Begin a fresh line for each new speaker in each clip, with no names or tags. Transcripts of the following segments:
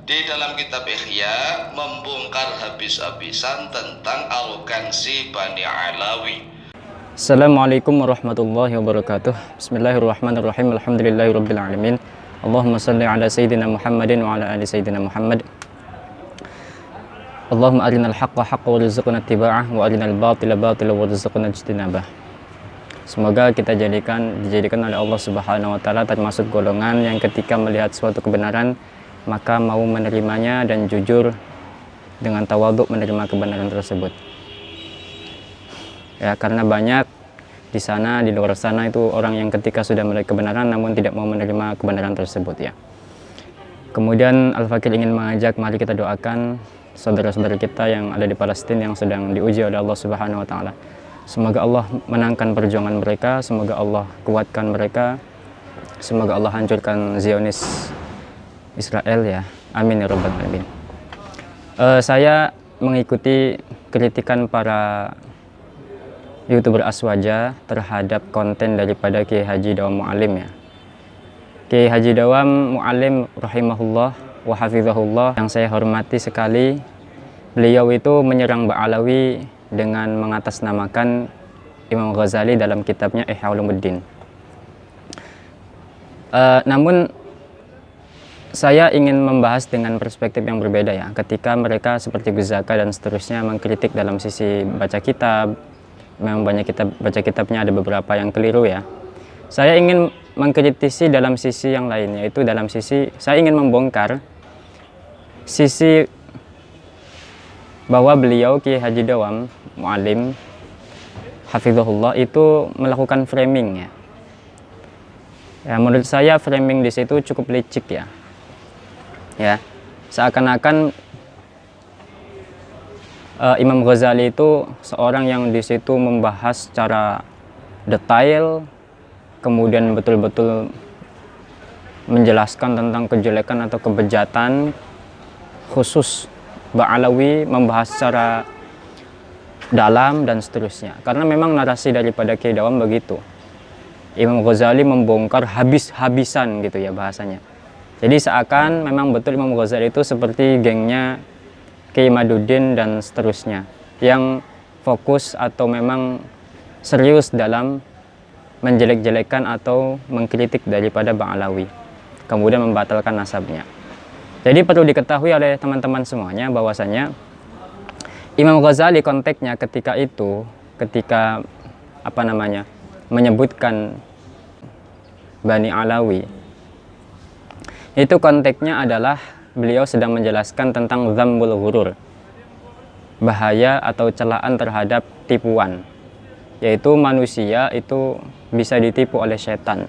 di dalam kitab Ihya membongkar habis-habisan tentang arogansi Bani Alawi.
Assalamualaikum warahmatullahi wabarakatuh. Bismillahirrahmanirrahim. Alhamdulillahirabbil alamin. Allahumma shalli ala sayyidina Muhammadin wa ala ali sayyidina Muhammad. Allahumma arinal haqqa haqqan warzuqna ittiba'ah wa arinal batila batilan warzuqna ijtinabah. Semoga kita dijadikan oleh Allah Subhanahu wa taala termasuk golongan yang ketika melihat suatu kebenaran maka mau menerimanya dan jujur dengan tawadhu menerima kebenaran tersebut. Ya, karena banyak di sana, di luar sana itu orang yang ketika sudah melihat kebenaran namun tidak mau menerima kebenaran tersebut ya. Kemudian Al-Fakir ingin mengajak, mari kita doakan saudara-saudara kita yang ada di Palestina yang sedang diuji oleh Allah Subhanahu wa taala. Semoga Allah menangkan perjuangan mereka, semoga Allah kuatkan mereka, semoga Allah hancurkan Zionis Israel ya. Amin ya rabbal alamin. Saya mengikuti kritikan para YouTuber Aswaja terhadap konten daripada Kiai Haji Dawam Mu'alim ya. Kiai Haji Dawam Mu'alim rahimahullah wa hafizahullah yang saya hormati sekali, beliau itu menyerang Ba'alawi dengan mengatasnamakan Imam Ghazali dalam kitabnya Ihya Ulumuddin. Namun saya ingin membahas dengan perspektif yang berbeda ya, ketika mereka seperti Gus Zaka dan seterusnya mengkritik dalam sisi baca kitab. Memang banyak kitab, baca kitabnya ada beberapa yang keliru ya. Saya ingin mengkritisi dalam sisi yang lain, yaitu dalam sisi saya ingin membongkar sisi bahwa beliau Kiai Haji Dawam Mu'alim hafizahullah itu melakukan framing ya. Ya, menurut saya framing di situ cukup licik ya. Ya, seakan-akan Imam Ghazali itu seorang yang di situ membahas secara detail, kemudian betul-betul menjelaskan tentang kejelekan atau kebejatan khusus Ba'alawi, membahas secara dalam dan seterusnya. Karena memang narasi daripada Kiai Dawam begitu. Imam Ghazali membongkar habis-habisan gitu ya bahasanya. Jadi seakan memang betul Imam Ghazali itu seperti gengnya Kiai Maduddin dan seterusnya yang fokus atau memang serius dalam menjelek-jelekan atau mengkritik daripada Ba'alawi, kemudian membatalkan nasabnya. Jadi perlu diketahui oleh teman-teman semuanya bahwasanya Imam Ghazali konteksnya ketika itu, ketika menyebutkan Bani Alawi, itu konteksnya adalah beliau sedang menjelaskan tentang dzambul ghurur, bahaya atau celaan terhadap tipuan, yaitu manusia itu bisa ditipu oleh setan.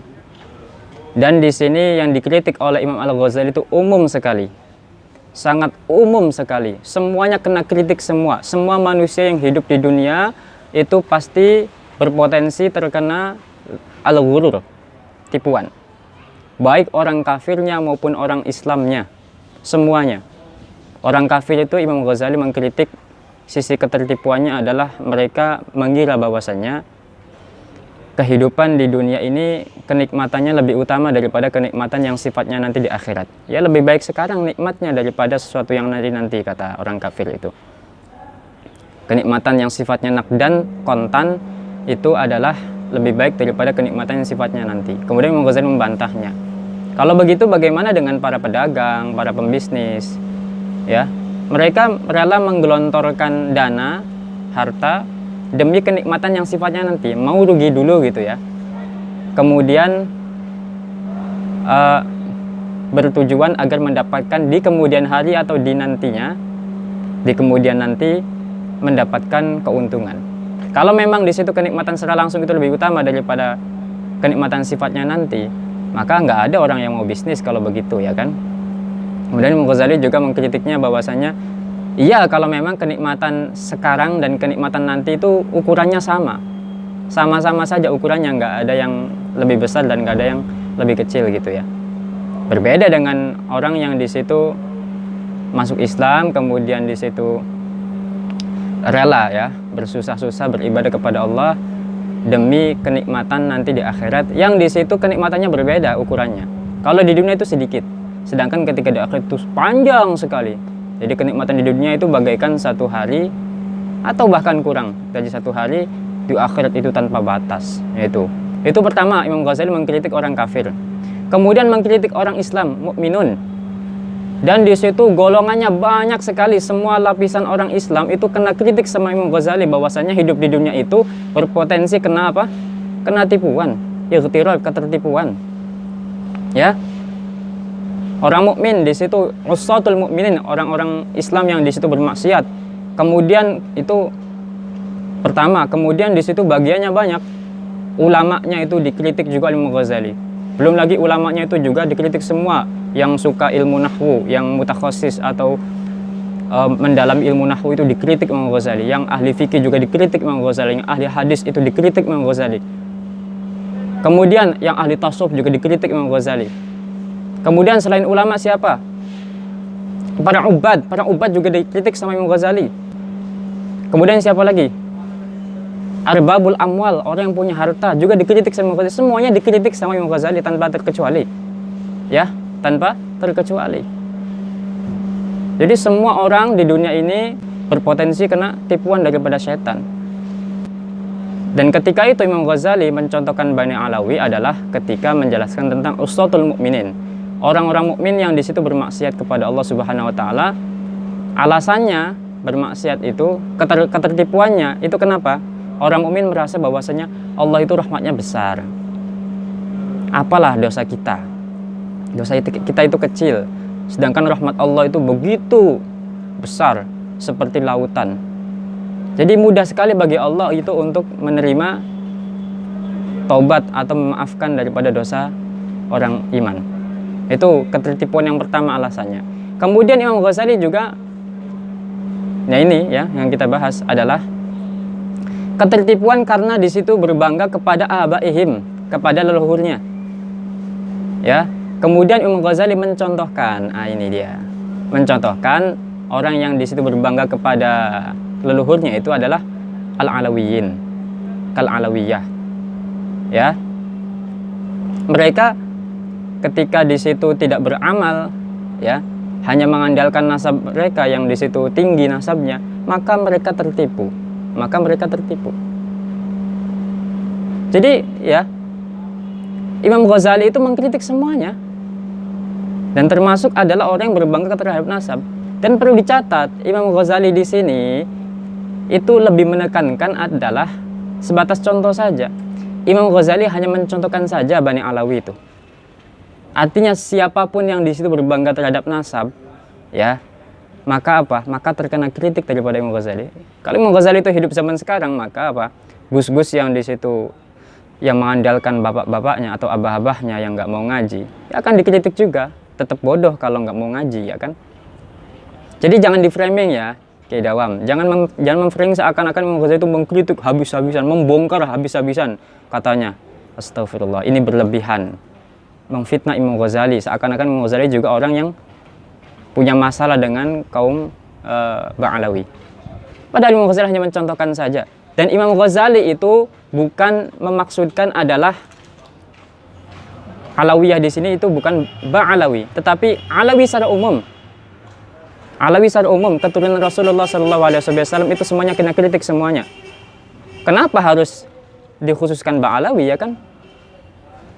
Dan di sini yang dikritik oleh Imam Al-Ghazali itu umum sekali, sangat umum sekali. Semuanya kena kritik semua. Semua manusia yang hidup di dunia itu pasti berpotensi terkena al-ghurur, tipuan. Baik orang kafirnya maupun orang Islamnya, semuanya. Orang kafir itu Imam Ghazali mengkritik sisi ketertipuannya adalah mereka mengira bahwasannya kehidupan di dunia ini kenikmatannya lebih utama daripada kenikmatan yang sifatnya nanti di akhirat. Ya lebih baik sekarang nikmatnya daripada sesuatu yang nanti kata orang kafir itu. Kenikmatan yang sifatnya nakdan, kontan itu adalah lebih baik daripada kenikmatan yang sifatnya nanti. Kemudian Imam Ghazali membantahnya. Kalau begitu bagaimana dengan para pedagang, para pembisnis? Ya, mereka rela menggelontorkan dana, harta demi kenikmatan yang sifatnya nanti, mau rugi dulu gitu ya. Kemudian bertujuan agar mendapatkan di kemudian hari atau di nantinya, di kemudian nanti mendapatkan keuntungan. Kalau memang di situ kenikmatan secara langsung itu lebih utama daripada kenikmatan sifatnya nanti, maka nggak ada orang yang mau bisnis kalau begitu ya kan. Kemudian Imam Ghazali juga mengkritiknya bahwasanya iya, kalau memang kenikmatan sekarang dan kenikmatan nanti itu ukurannya sama-sama saja ukurannya, nggak ada yang lebih besar dan nggak ada yang lebih kecil gitu ya. Berbeda dengan orang yang di situ masuk Islam, kemudian di situ rela ya bersusah-susah beribadah kepada Allah demi kenikmatan nanti di akhirat, yang di situ kenikmatannya berbeda ukurannya. Kalau di dunia itu sedikit, sedangkan ketika di akhirat itu panjang sekali. Jadi kenikmatan di dunia itu bagaikan satu hari atau bahkan kurang dari satu hari, di akhirat itu tanpa batas. Itu pertama, Imam Ghazali mengkritik orang kafir. Kemudian mengkritik orang Islam, mukminun. Dan di situ golongannya banyak sekali, semua lapisan orang Islam itu kena kritik sama Imam Ghazali bahwasanya hidup di dunia itu berpotensi kena apa? Kena tipuan, ightirar, ketertipuan. Ya. Orang mukmin di situ usatul mukminin, orang-orang Islam yang di situ bermaksiat. Kemudian itu pertama, kemudian di situ bagiannya banyak. Ulamanya itu dikritik juga oleh Imam Ghazali. Belum lagi ulamanya itu juga dikritik semua yang suka ilmu nahwu, yang mutakhasis atau mendalam ilmu nahwu itu dikritik Imam Ghazali. Yang ahli fikih juga dikritik Imam Ghazali, yang ahli hadis itu dikritik Imam Ghazali. Kemudian yang ahli tasawuf juga dikritik Imam Ghazali. Kemudian selain ulama siapa? Para ubad juga dikritik sama Imam Ghazali. Kemudian siapa lagi? Arbabul amwal, orang yang punya harta juga dikritik sama Imam Ghazali. Semuanya dikritik sama Imam Ghazali tanpa terkecuali. Ya, tanpa terkecuali. Jadi semua orang di dunia ini berpotensi kena tipuan daripada setan. Dan ketika itu Imam Ghazali mencontohkan Bani Alawi adalah ketika menjelaskan tentang usatul mukminin. Orang-orang mukmin yang di situ bermaksiat kepada Allah Subhanahu wa taala, alasannya bermaksiat itu ketertipuannya itu kenapa? Orang mukmin merasa bahwasanya Allah itu rahmatnya besar. Apalah dosa kita? Dosa kita itu kecil, sedangkan rahmat Allah itu begitu besar seperti lautan. Jadi mudah sekali bagi Allah itu untuk menerima taubat atau memaafkan daripada dosa orang iman. Itu ketertipuan yang pertama alasannya. Kemudian Imam Ghazali juga, nah ini ya yang kita bahas adalah ketertipuan karena di situ berbangga kepada abaihim, kepada leluhurnya. Ya. Kemudian Imam Ghazali mencontohkan, ini dia. Mencontohkan orang yang di situ berbangga kepada leluhurnya itu adalah al-alawiyin, kal-alawiyah. Ya. Mereka ketika di situ tidak beramal, ya, hanya mengandalkan nasab mereka yang di situ tinggi nasabnya, maka mereka tertipu. Jadi ya Imam Ghazali itu mengkritik semuanya, dan termasuk adalah orang yang berbangga terhadap nasab. Dan perlu dicatat, Imam Ghazali di sini itu lebih menekankan adalah sebatas contoh saja. Imam Ghazali hanya mencontohkan saja Bani Alawi itu. Artinya siapapun yang di situ berbangga terhadap nasab, ya, maka apa? Maka terkena kritik daripada Imam Ghazali. Kalau Imam Ghazali itu hidup zaman sekarang, maka apa? Gus-gus yang di situ yang mengandalkan bapak-bapaknya atau abah-abahnya yang nggak mau ngaji, ya akan dikritik juga. Tetap bodoh kalau nggak mau ngaji, ya kan? Jadi jangan di framing ya, Kiai Dawam. Jangan memframing seakan-akan Imam Ghazali itu mengkritik habis-habisan, membongkar habis-habisan. Katanya, astagfirullah, ini berlebihan. Memfitnah Imam Ghazali, seakan-akan Imam Ghazali juga orang yang punya masalah dengan kaum Ba'alawi. Padahal Imam Ghazali hanya mencontohkan saja. Dan Imam Ghazali itu bukan memaksudkan adalah Alawiyah di sini itu bukan Ba'alawi, tetapi Alawi secara umum. Alawi secara umum, keturunan Rasulullah SAW itu semuanya kena kritik semuanya. Kenapa harus dikhususkan Ba'alawi, ya kan?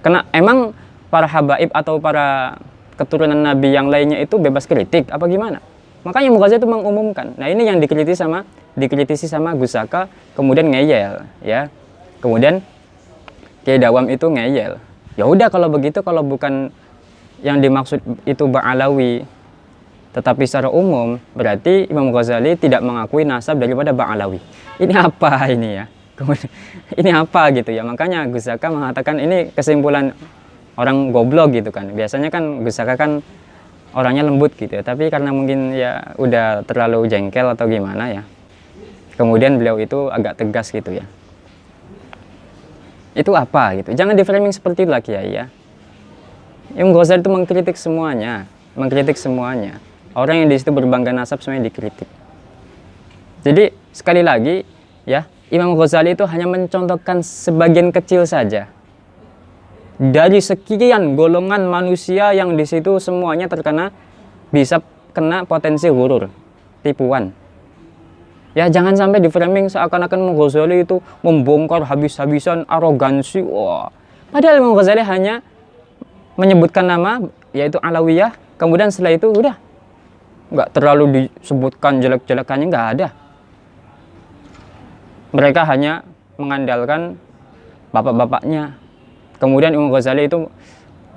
Karena emang para habaib atau para keturunan Nabi yang lainnya itu bebas kritik apa gimana? Makanya Imam Ghazali itu mengumumkan. Nah ini yang dikritisi sama Gus Zaka, kemudian ngeyel, ya. Kemudian Kiai Dawam itu ngeyel. Ya udah kalau begitu, kalau bukan yang dimaksud itu Ba'alawi, tetapi secara umum, berarti Imam Ghazali tidak mengakui nasab daripada Ba'alawi. Ini apa ini ya? Kemudian, ini apa gitu ya? Makanya Gus Zaka mengatakan ini kesimpulan orang goblok gitu kan. Biasanya kan Gus Zaka kan orangnya lembut gitu ya, tapi karena mungkin ya udah terlalu jengkel atau gimana ya, kemudian beliau itu agak tegas gitu ya. Itu apa gitu, jangan di framing seperti itu lagi ya. Imam Ghazali itu mengkritik semuanya, orang yang di situ berbangga nasab semuanya dikritik. Jadi sekali lagi ya, Imam Ghazali itu hanya mencontohkan sebagian kecil saja dari sekian golongan manusia yang di situ semuanya bisa kena potensi ghurur, tipuan. Ya jangan sampai di framing seakan-akan Imam Ghazali itu membongkar habis-habisan, arogansi. Wah. Padahal Imam Ghazali hanya menyebutkan nama yaitu Alawiyah, kemudian setelah itu udah nggak terlalu disebutkan jelek-jelekannya, nggak ada. Mereka hanya mengandalkan bapak-bapaknya. Kemudian Imam Ghazali itu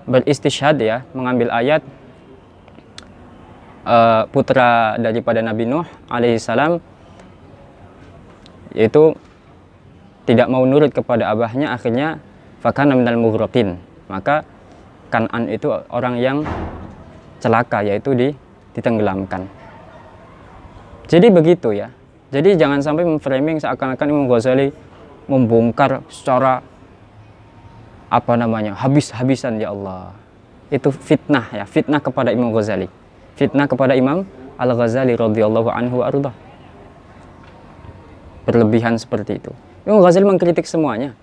beristishhad ya, mengambil ayat putra daripada Nabi Nuh alaihissalam, yaitu tidak mau nurut kepada abahnya, akhirnya fakana minal mughraqin, maka Kan'an itu orang yang celaka, yaitu ditenggelamkan. Jadi begitu ya. Jadi jangan sampai memframing seakan-akan Imam Ghazali membongkar secara habis-habisan. Ya Allah, itu fitnah ya, fitnah kepada Imam Ghazali, fitnah kepada Imam Al-Ghazali radhiyallahu anhu ardah. Berlebihan seperti itu. Imam Ghazali mengkritik semuanya.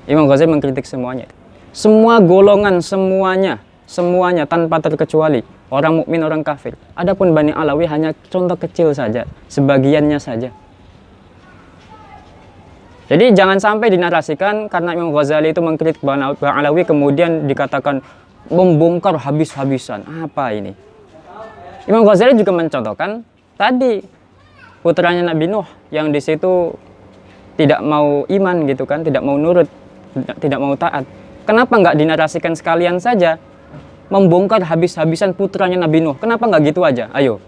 Imam Ghazali mengkritik semuanya. Semua golongan, semuanya tanpa terkecuali, orang mukmin, orang kafir. Adapun Bani Alawi hanya contoh kecil saja, sebagiannya saja. Jadi jangan sampai dinarasikan karena Imam Ghazali itu mengkritik Bani Alawi kemudian dikatakan membongkar habis-habisan. Apa ini? Imam Ghazali juga mencontohkan tadi putranya Nabi Nuh yang di situ tidak mau iman gitu kan, tidak mau nurut, tidak mau taat. Kenapa nggak dinarasikan sekalian saja membongkar habis-habisan putranya Nabi Nuh? Kenapa nggak gitu aja? Ayo.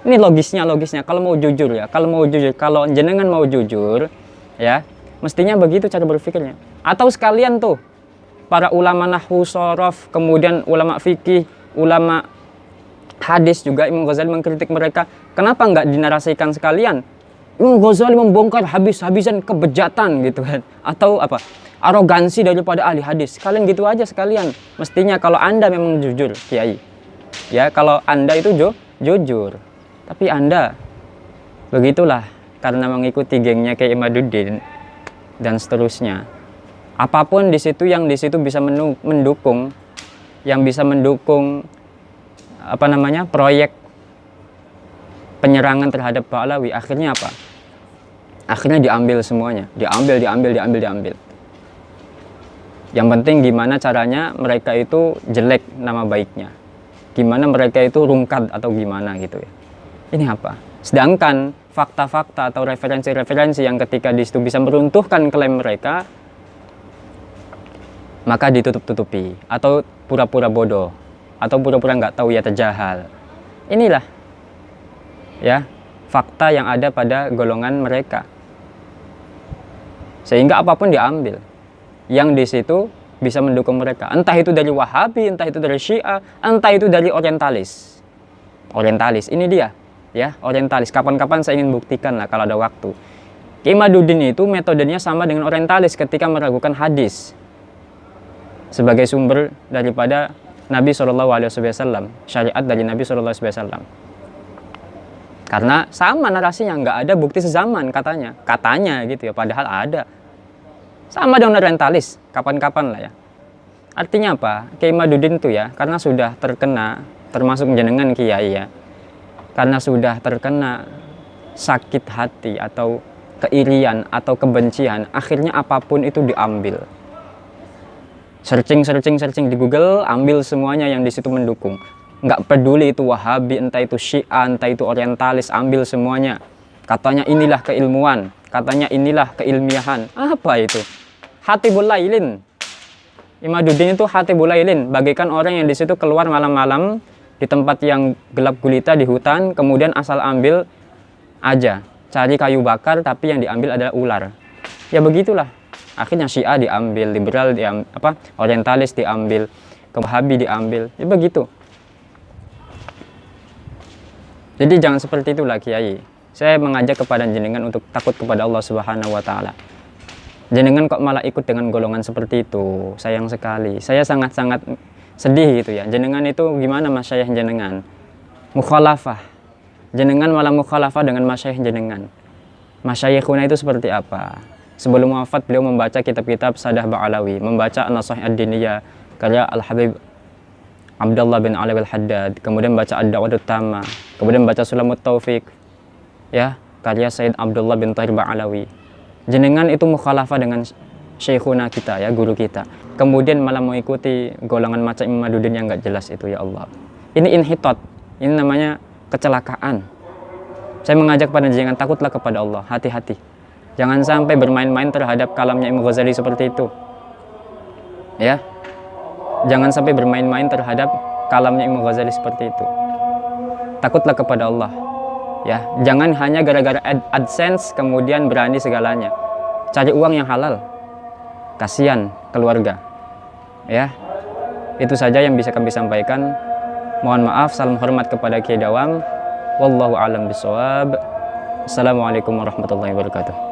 Ini logisnya. Kalau mau jujur ya, kalau jenengan mau jujur ya, mestinya begitu cara berpikirnya. Atau sekalian tuh para ulama nahwu, shorof, kemudian ulama fikih, ulama hadis juga Imam Ghazali mengkritik mereka. Kenapa nggak dinarasikan sekalian? Imam Ghazali membongkar habis-habisan kebejatan gitu kan, atau apa? Arogansi daripada ahli hadis. Kalian gitu aja sekalian. Mestinya kalau Anda memang jujur, Kiai. Ya, kalau Anda itu jujur. Tapi Anda begitulah karena mengikuti gengnya Kiai Imaduddin dan seterusnya. Apapun di situ yang di situ bisa mendukung, yang bisa mendukung proyek penyerangan terhadap Pak Alawi, akhirnya apa? Akhirnya diambil semuanya, diambil. Yang penting gimana caranya mereka itu jelek nama baiknya, gimana mereka itu rungkad atau gimana gitu ya. Ini apa? Sedangkan fakta-fakta atau referensi-referensi yang ketika di situ bisa meruntuhkan klaim mereka, maka ditutup-tutupi atau pura-pura bodoh atau pura-pura nggak tahu ya, terjahal. Inilah ya fakta yang ada pada golongan mereka, sehingga apapun diambil yang di situ bisa mendukung mereka, entah itu dari Wahabi, entah itu dari Syiah, entah itu dari orientalis. Ini dia ya, orientalis. Kapan-kapan saya ingin buktikan lah kalau ada waktu. Kiai Imaduddin itu metodenya sama dengan orientalis ketika meragukan hadis sebagai sumber daripada Nabi SAW, syariat dari Nabi SAW. Karena sama narasinya, nggak ada bukti sezaman katanya gitu ya, padahal ada. Sama dengan orientalis, kapan-kapan lah ya. Artinya apa? Kiai Imaduddin itu ya, karena sudah terkena, termasuk jenengan kiai ya, karena sudah terkena sakit hati atau keirian atau kebencian, akhirnya apapun itu diambil. Searching di Google, ambil semuanya yang di situ mendukung. Nggak peduli itu Wahabi, entah itu Syiah, entah itu orientalis, ambil semuanya. Katanya inilah keilmuan, katanya inilah keilmiahan. Apa itu? Hatibul lailin. Imaduddin itu hatibul lailin, bagaikan orang yang di situ keluar malam-malam di tempat yang gelap gulita di hutan, kemudian asal ambil aja, cari kayu bakar, tapi yang diambil adalah ular. Ya begitulah. Akhirnya Syiah diambil, liberal diambil, orientalis diambil, Wahabi diambil. Ya begitu. Jadi jangan seperti itulah Kiai. Saya mengajak kepada jenengan untuk takut kepada Allah Subhanahu wa taala. Jenengan kok malah ikut dengan golongan seperti itu? Sayang sekali. Saya sangat-sangat sedih gitu ya. Jenengan itu gimana masyayikh jenengan? Mukhalafah. Jenengan malah mukhalafah dengan masyayikh jenengan. Masyayikhuna itu seperti apa? Sebelum wafat beliau membaca kitab-kitab Sadah Ba'alawi, membaca An-Nashih Ad-Diniyah karya Al-Habib Abdullah bin Ali Al-Haddad, kemudian baca Ad-Da'watut Tamah, kemudian baca Sulamut Taufik, ya, karya Sayyid Abdullah bin Tahir Ba'alawi. Jenengan itu mukhalafah dengan syekhuna kita, ya, guru kita. Kemudian malah mengikuti golongan macam Imam Maduddin yang nggak jelas itu, ya Allah. Ini inhitot, ini namanya kecelakaan. Saya mengajak pada jenengan, takutlah kepada Allah, hati-hati. Jangan sampai bermain-main terhadap kalamnya Imam Ghazali seperti itu. Ya. Jangan sampai bermain-main terhadap kalamnya Imam Ghazali seperti itu. Takutlah kepada Allah. Ya, jangan hanya gara-gara AdSense kemudian berani segalanya. Cari uang yang halal. Kasihan keluarga. Ya. Itu saja yang bisa kami sampaikan. Mohon maaf, salam hormat kepada Kiai Dawam. Wallahu a'lam bishawab. Assalamualaikum warahmatullahi wabarakatuh.